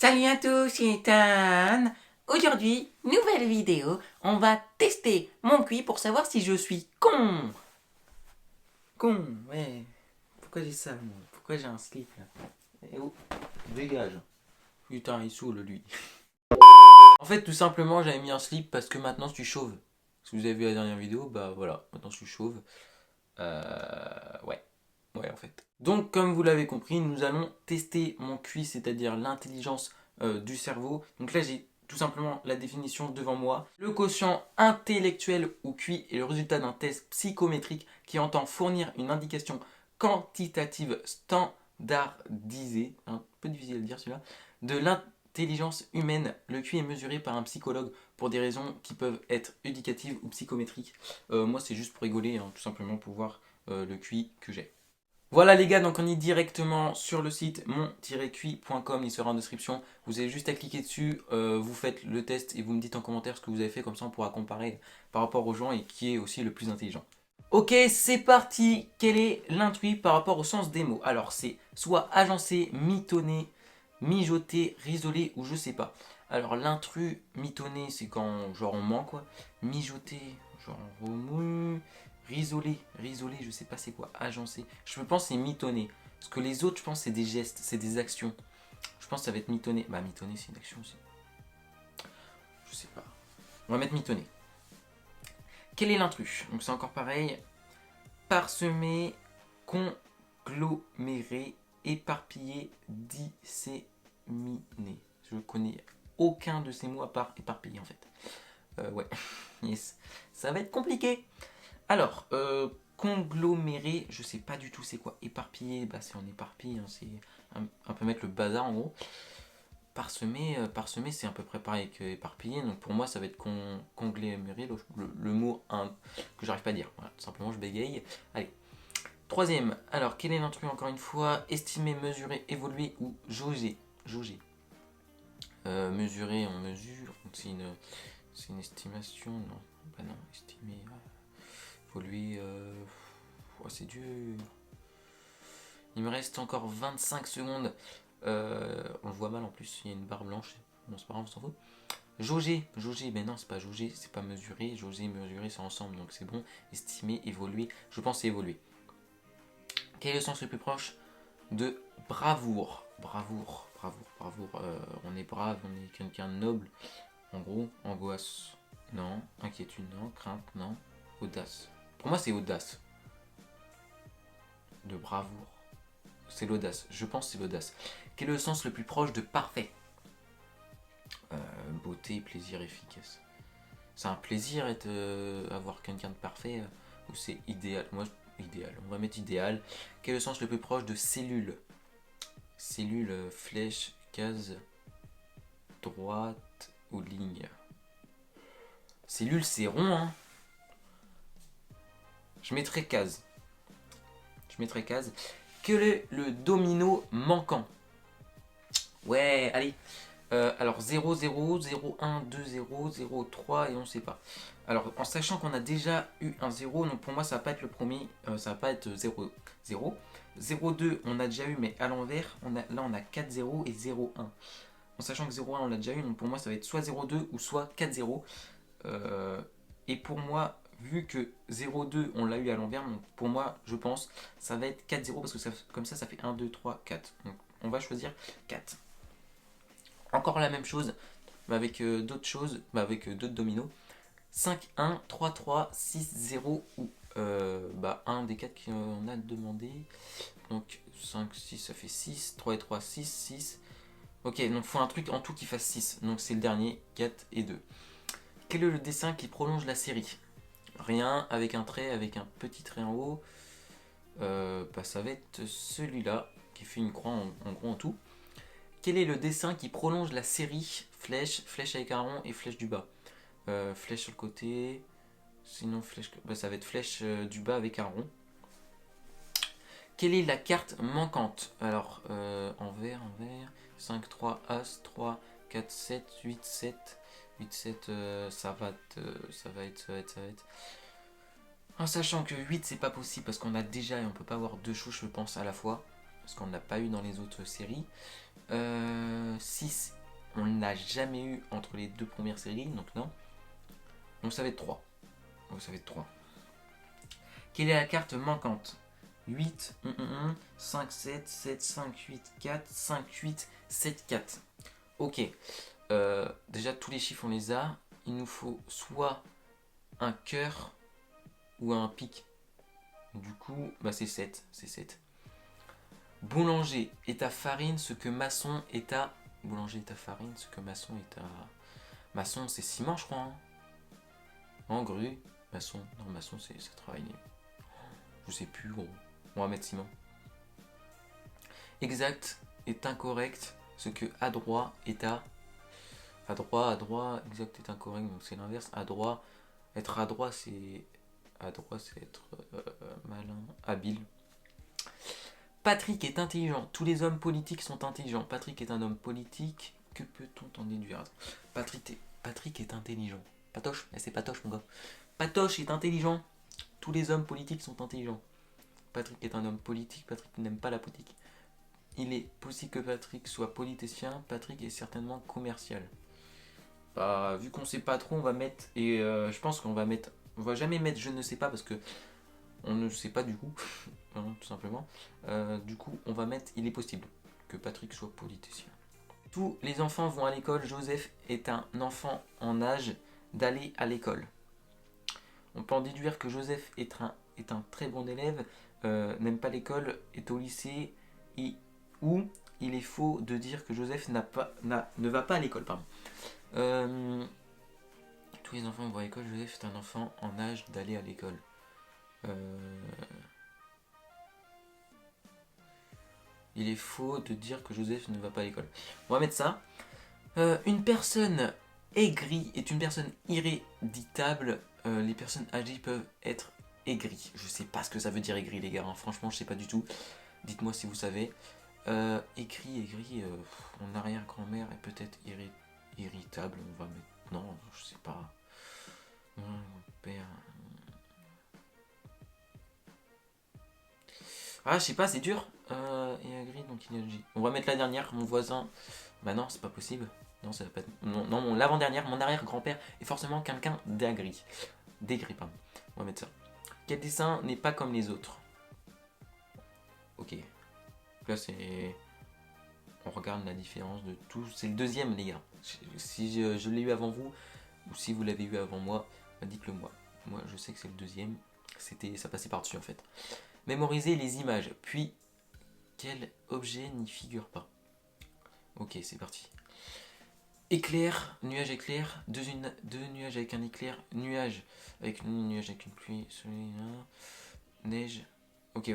Salut à tous, c'est Tan. Aujourd'hui, nouvelle vidéo, on va tester mon QI pour savoir si je suis con. Con, ouais. Pourquoi j'ai ça, moi? Pourquoi j'ai un slip là? Eh oh, dégage. Putain, il saoule lui. En fait, tout simplement, j'avais mis un slip parce que maintenant je suis chauve. Si vous avez vu la dernière vidéo, bah voilà, maintenant je suis chauve. Ouais. Ouais, en fait. Donc, comme vous l'avez compris, nous allons tester mon QI, c'est-à-dire l'intelligence du cerveau. Donc là, j'ai tout simplement la définition devant moi. Le quotient intellectuel ou QI est le résultat d'un test psychométrique qui entend fournir une indication quantitative standardisée, un peu difficile à dire celui-là, de l'intelligence humaine. Le QI est mesuré par un psychologue pour des raisons qui peuvent être éducatives ou psychométriques. Moi, c'est juste pour rigoler, hein, tout simplement pour voir le QI que j'ai. Voilà les gars, donc on est directement sur le site mon-qi.com, il sera en description. Vous avez juste à cliquer dessus, vous faites le test et vous me dites en commentaire ce que vous avez fait, comme ça on pourra comparer par rapport aux gens et qui est aussi le plus intelligent. Ok, c'est parti. Quel est l'intrus par rapport au sens des mots? Alors c'est soit agencé, mitonné, mijoté, risolé ou je sais pas. Alors l'intrus mitonné c'est quand genre on ment quoi. Mijoté, genre on remue. Risolé, je sais pas c'est quoi. Agencé. Je pense que c'est mitonné. Parce que les autres, je pense c'est des gestes, c'est des actions. Je pense que ça va être mitonné. Bah mitonné c'est une action aussi. Je sais pas. On va mettre mitonné. Quel est l'intrus? Donc c'est encore pareil. Parsemé, congloméré, éparpillé, disséminé. Je connais aucun de ces mots à part éparpillé en fait. Ouais, yes. Ça va être compliqué. Alors, congloméré, je sais pas du tout c'est quoi. Éparpillé, bah c'est en éparpille, hein, c'est un peu mettre le bazar en gros. Parsemé c'est à peu près pareil que éparpillé, donc pour moi ça va être congloméré, le mot que j'arrive pas à dire. Voilà, tout simplement je bégaye. Allez. Troisième, alors quel est l'intrus encore une fois? Estimer, mesurer, évoluer ou jauger. Jauger. Mesurer, on mesure, donc c'est une estimation, non. Bah non, estimer. Évoluer, oh, c'est dur. Il me reste encore 25 secondes. On le voit mal en plus, il y a une barre blanche. Bon, c'est pas grave, on s'en fout. Jauger, mais non, c'est pas jauger, c'est pas mesurer. Jauger, mesurer, c'est ensemble, donc c'est bon. Estimer, évoluer, je pense c'est évoluer. Quel est le sens le plus proche de bravoure? Bravoure. On est brave, on est quelqu'un de noble. En gros, angoisse, non. Inquiétude, non. Crainte, non. Audace. Pour moi, c'est audace. De bravoure. C'est l'audace. Je pense que c'est l'audace. Quel est le sens le plus proche de parfait? Beauté, plaisir, efficace. C'est un plaisir avoir quelqu'un de parfait ou c'est idéal? Moi, idéal. On va mettre idéal. Quel est le sens le plus proche de cellule? Cellule, flèche, case, droite ou ligne? Cellule, c'est rond, hein? Je mettrai case. Quel est le domino manquant? Ouais, allez. Alors 0, 0, 0, 1, 2, 0, 0, 3 et on sait pas. Alors en sachant qu'on a déjà eu un 0, donc pour moi ça va pas être le premier, ça va pas être 0, 0. 0, 2 on a déjà eu mais à l'envers, là on a 4, 0 et 0, 1. En sachant que 0, 1 on l'a déjà eu, donc pour moi ça va être soit 0, 2 ou soit 4, 0. Et pour moi, vu que 0, 2 on l'a eu à l'envers, donc pour moi je pense ça va être 4, 0 parce que comme ça fait 1, 2, 3, 4. Donc on va choisir 4. Encore la même chose, mais avec d'autres choses, avec d'autres dominos. 5, 1, 3, 3, 6, 0 ou un des 4 qu'on a demandé. Donc 5, 6, ça fait 6. 3 et 3, 6, 6. Ok, donc il faut un truc en tout qui fasse 6. Donc c'est le dernier, 4 et 2. Quel est le dessin qui prolonge la série? Rien, avec un trait, avec un petit trait en haut. Ça va être celui-là, qui fait une croix en gros en tout. Quel est le dessin qui prolonge la série? Flèche, flèche avec un rond et flèche du bas. Flèche sur le côté. Sinon, flèche. Ça va être flèche du bas avec un rond. Quelle est la carte manquante? Alors, en vert. 5, 3, As, 3, 4, 7, 8, 7. 8, 7, ça va être. En sachant que 8, c'est pas possible parce qu'on a déjà et on peut pas avoir deux choses, je pense, à la fois. Parce qu'on n'a pas eu dans les autres séries. 6 n'a jamais eu entre les deux premières séries, donc non. Donc ça va être 3. Donc ça va être 3. Quelle est la carte manquante? 8, 5, 7, 7, 5, 8, 4, 5, 8, 7, 4. Ok. Déjà, tous les chiffres, on les a. Il nous faut soit un cœur ou un pic. Du coup, bah c'est 7. C'est 7. Boulanger est à farine ce que maçon est à... Boulanger est à farine ce que maçon est à... Maçon, c'est ciment, je crois. Hein. En grue. Maçon. Non, maçon, ça travaille. Je sais plus, gros. On va mettre ciment. Exact est incorrect ce que adroit est à... Adroit, exact est incorrect, donc c'est l'inverse. Adroit, être adroit, c'est... Adroit, c'est être malin, habile. Patrick est intelligent. Tous les hommes politiques sont intelligents. Patrick est un homme politique. Que peut-on en déduire? Patrick est intelligent. Patoche, c'est Patoche mon gars. Patoche est intelligent. Tous les hommes politiques sont intelligents. Patrick est un homme politique. Patrick n'aime pas la politique. Il est possible que Patrick soit politicien. Patrick est certainement commercial. Bah, vu qu'on sait pas trop, on va mettre... Et je pense qu'on va mettre... On va jamais mettre je ne sais pas parce que on ne sait pas du coup. Hein, tout simplement. Du coup, on va mettre il est possible que Patrick soit politicien. Tous les enfants vont à l'école. Joseph est un enfant en âge d'aller à l'école. On peut en déduire que Joseph est un très bon élève, n'aime pas l'école, est au lycée, ou il est faux de dire que Joseph ne va pas à l'école. Pardon. Tous les enfants vont à l'école. Joseph est un enfant en âge d'aller à l'école. Il est faux de dire que Joseph ne va pas à l'école. On va mettre ça. Une personne aigrie est une personne irréditable. Les personnes âgées peuvent être aigries. Je sais pas ce que ça veut dire aigri, les gars. Hein. Franchement, je sais pas du tout. Dites-moi si vous savez. Aigri. Mon arrière-grand-mère est peut-être irritable. On va mettre. Non, je sais pas. Mon père. Ah, je sais pas, c'est dur. Et aigri, donc il agit. On va mettre la dernière. Mon voisin. Bah non, c'est pas possible. Non, ça va pas être... Non, l'avant-dernière, mon arrière-grand-père est forcément quelqu'un d'agri. D'aigri, pardon. On va mettre ça. Quel dessin n'est pas comme les autres? Ok. Là, c'est... On regarde la différence de tout. C'est le deuxième, les gars. Si je l'ai eu avant vous, ou si vous l'avez eu avant moi, dites-le moi. Moi, je sais que c'est le deuxième. Ça passait par-dessus, en fait. Mémoriser les images. Puis, quel objet n'y figure pas? Ok, c'est parti. Éclair, nuage éclair, deux nuages avec un éclair, nuage avec une pluie, soleil, neige. Ok.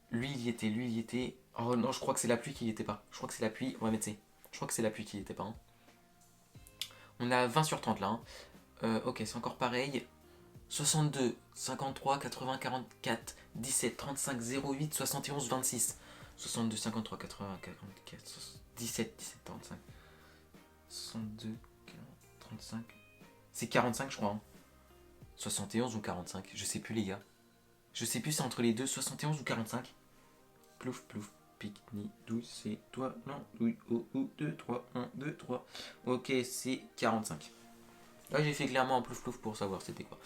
Lui il y était. Oh non, je crois que c'est la pluie qui y était pas. Je crois que c'est la pluie, on va mettre C. Je crois que c'est la pluie qui y était pas. Hein. On a 20 sur 30 là. Hein. Ok, c'est encore pareil. 62, 53, 80, 44, 17, 35, 08, 71, 26. 62, 53, 80, 44, 17, 35. 62, 35. C'est 45, je crois. Hein. 71 ou 45. Je sais plus, les gars. Je sais plus, c'est entre les deux. 71 ou 45. Plouf, pique, ni, 12, c'est toi. Non, oui, oh, 2, 3, 1, 2, 3. Ok, c'est 45. Là, j'ai fait clairement un plouf pour savoir c'était quoi.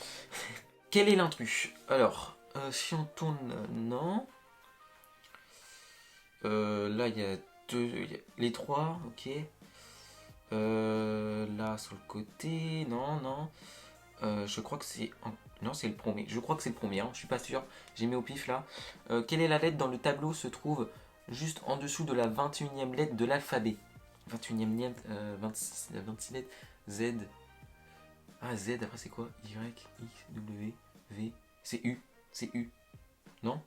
Quel est l'intrus? Alors, si on tourne, non. Là, il y a les trois, ok. Là, sur le côté, non. Je crois que c'est... Non, c'est le premier. Je crois que c'est le premier, hein. Je suis pas sûr. J'ai mis au pif là. Quelle est la lettre dans le tableau se trouve juste en dessous de la 21e lettre de l'alphabet? 21e lettre, 26 lettres. Z. Ah, Z, après c'est quoi? Y, X, W, V. C'est U. C'est U. Non?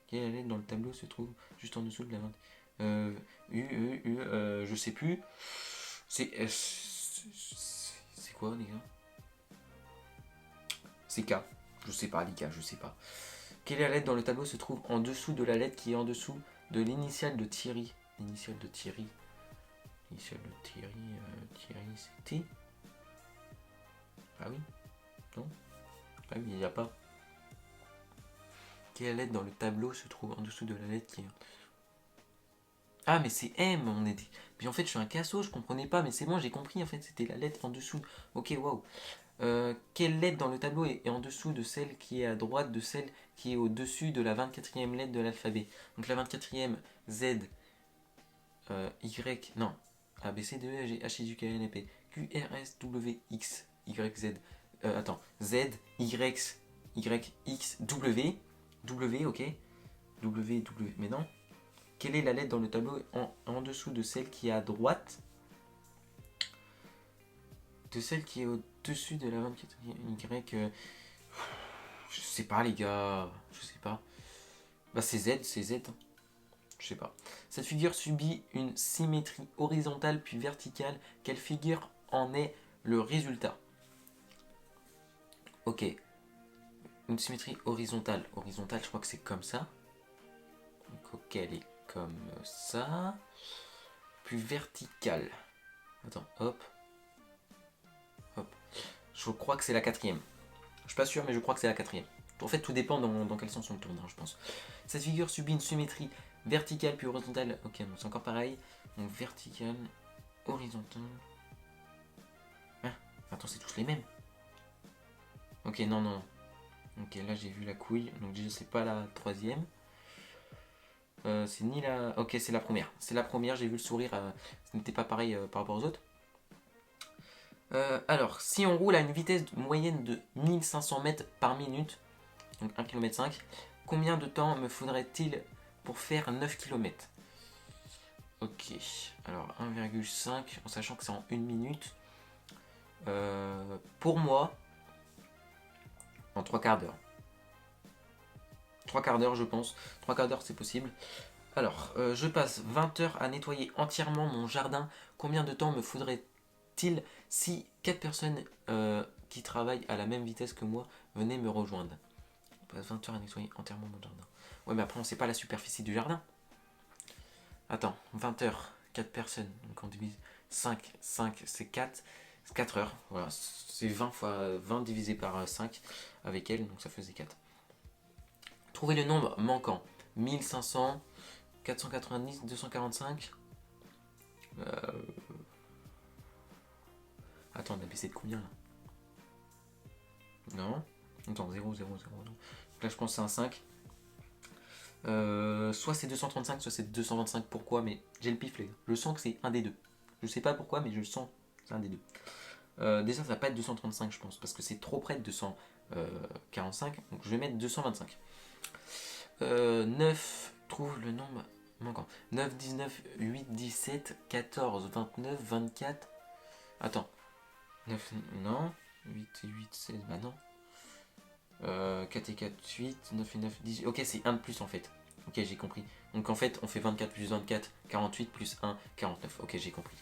Quelle est la lettre dans le tableau se trouve juste en dessous de la 20... je sais plus. C'est quoi, les gars? C'est K. Je sais pas, les gars, je sais pas. Quelle est la lettre dans le tableau se trouve en dessous de la lettre qui est en dessous de l'initiale de Thierry? L'initiale de Thierry. L'initiale de Thierry. Thierry, c'est T. Ah oui? Non? Ah oui, il n'y a pas. Quelle lettre dans le tableau se trouve en dessous de la lettre qui est... Ah, mais c'est M, on était. Puis en fait, je suis un casso, je comprenais pas, mais c'est bon, j'ai compris, en fait, c'était la lettre en dessous. Ok, waouh. Quelle lettre dans le tableau est en dessous de celle qui est à droite de celle qui est au-dessus de la 24e lettre de l'alphabet? Donc la 24e, Z, Y, non, A, B, C, D, E, F, G, H, I, J, K, L, M, N, P, Q, R, S, W, X, Y, Z. Attends, Z, Y, X, W, W, ok, W, W, mais non. Quelle est la lettre dans le tableau en dessous de celle qui est à droite de celle qui est au-dessus de la 24e Y? Je sais pas, les gars, je sais pas. Bah, c'est Z, c'est Z. Je sais pas. Cette figure subit une symétrie horizontale puis verticale. Quelle figure en est le résultat? Ok. Une symétrie horizontale. Horizontale, je crois que c'est comme ça. Donc, ok, elle est comme ça. Puis verticale. Attends, hop. Hop. Je crois que c'est la quatrième. Je suis pas sûr, mais je crois que c'est la quatrième. En fait, tout dépend dans quel sens on tourne, hein, je pense. Cette figure subit une symétrie verticale puis horizontale. Ok, donc c'est encore pareil. Donc verticale, horizontale. Ah, attends, c'est tous les mêmes. Ok, non, non. Ok, là j'ai vu la couille. Donc déjà, c'est pas la troisième. C'est ni la. Ok, c'est la première. C'est la première, j'ai vu le sourire. Ce n'était pas pareil par rapport aux autres. Alors, si on roule à une vitesse moyenne de 1500 mètres par minute, donc 1,5 km, combien de temps me faudrait-il pour faire 9 km? Ok, alors 1,5 en sachant que c'est en 1 minute. Pour moi, en 3 quarts d'heure. 3 quarts d'heure, je pense. 3 quarts d'heure, c'est possible. Alors, je passe 20 heures à nettoyer entièrement mon jardin. Combien de temps me faudrait-il si 4 personnes qui travaillent à la même vitesse que moi venaient me rejoindre? Je passe 20 heures à nettoyer entièrement mon jardin. Ouais, mais après, on sait pas la superficie du jardin. Attends, 20 heures, 4 personnes. Donc on divise 5, 5 c'est 4. C'est 4 heures. Voilà, c'est 20 fois 20 divisé par 5 avec elle, donc ça faisait 4. Trouvez le nombre manquant. 1500, 490, 245. Attends, on a baissé de combien là? Non. Attends, 0, 0, 0. Non. Donc là, je pense que c'est un 5. Soit c'est 235, soit c'est 225. Pourquoi? Mais j'ai le pif, les gars. Je sens que c'est un des deux. Je sais pas pourquoi, mais je le sens. C'est un des deux. Déjà, ça va pas être 235, je pense, parce que c'est trop près de 245. Donc je vais mettre 225. 9, trouve le nombre manquant. 9, 19, 8, 17, 14, 29, 24. Attends. 9, non. 8 et 8, 16, bah non. 4 et 4, 8, 9 et 9, 18. Ok, c'est 1 de plus en fait. Ok, j'ai compris. Donc en fait, on fait 24 plus 24, 48 plus 1, 49. Ok, j'ai compris.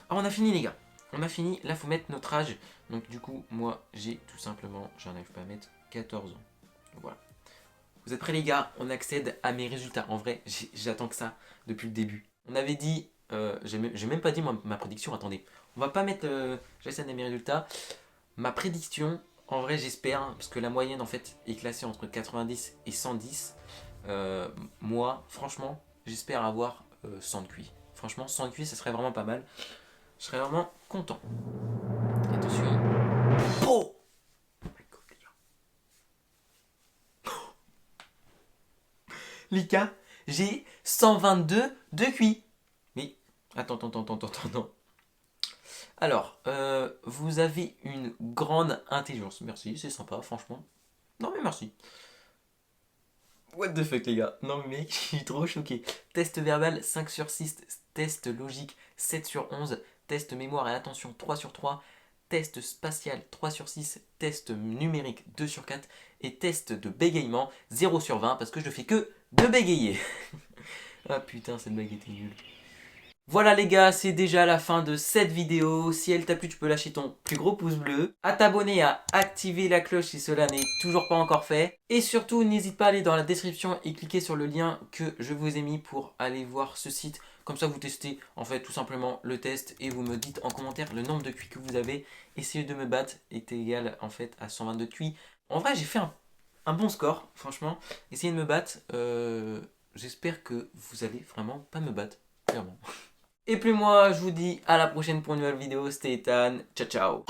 Alors on a fini les gars. On a fini. Là, faut mettre notre âge. Donc du coup, moi, j'ai tout simplement, j'arrive pas à mettre 14 ans. Voilà. Vous êtes prêts les gars? On accède à mes résultats. En vrai, j'attends que ça depuis le début. On avait dit, j'ai même pas dit ma prédiction. Attendez, on va pas mettre, j'accède à mes résultats. Ma prédiction, en vrai, j'espère, hein, parce que la moyenne en fait est classée entre 90 et 110. Moi, franchement, j'espère avoir 100 de QI. Franchement, 100 de QI, ça serait vraiment pas mal. Je serais vraiment content. Attention. Oh! Les gars, j'ai 122 de QI. Mais, attends. Alors, vous avez une grande intelligence. Merci, c'est sympa, franchement. Non mais merci. What the fuck les gars? Non mais mec, je suis trop choqué. Test verbal 5 sur 6, test logique 7 sur 11, test mémoire et attention 3 sur 3, test spatial 3 sur 6, test numérique 2 sur 4 et test de bégaiement 0 sur 20 parce que je fais que de bégayer. Ah putain, cette blague était nulle. Voilà les gars, c'est déjà la fin de cette vidéo. Si elle t'a plu, tu peux lâcher ton plus gros pouce bleu, à t'abonner, à activer la cloche si cela n'est toujours pas encore fait. Et surtout, n'hésite pas à aller dans la description et cliquer sur le lien que je vous ai mis pour aller voir ce site. Comme ça, vous testez en fait tout simplement le test et vous me dites en commentaire le nombre de QI que vous avez. Essayez de me battre est égal en fait à 122 QI. En vrai, j'ai fait un bon score, franchement. Essayez de me battre. J'espère que vous allez vraiment pas me battre. clairement. Et puis moi, je vous dis à la prochaine pour une nouvelle vidéo. C'était Ethan. Ciao, ciao.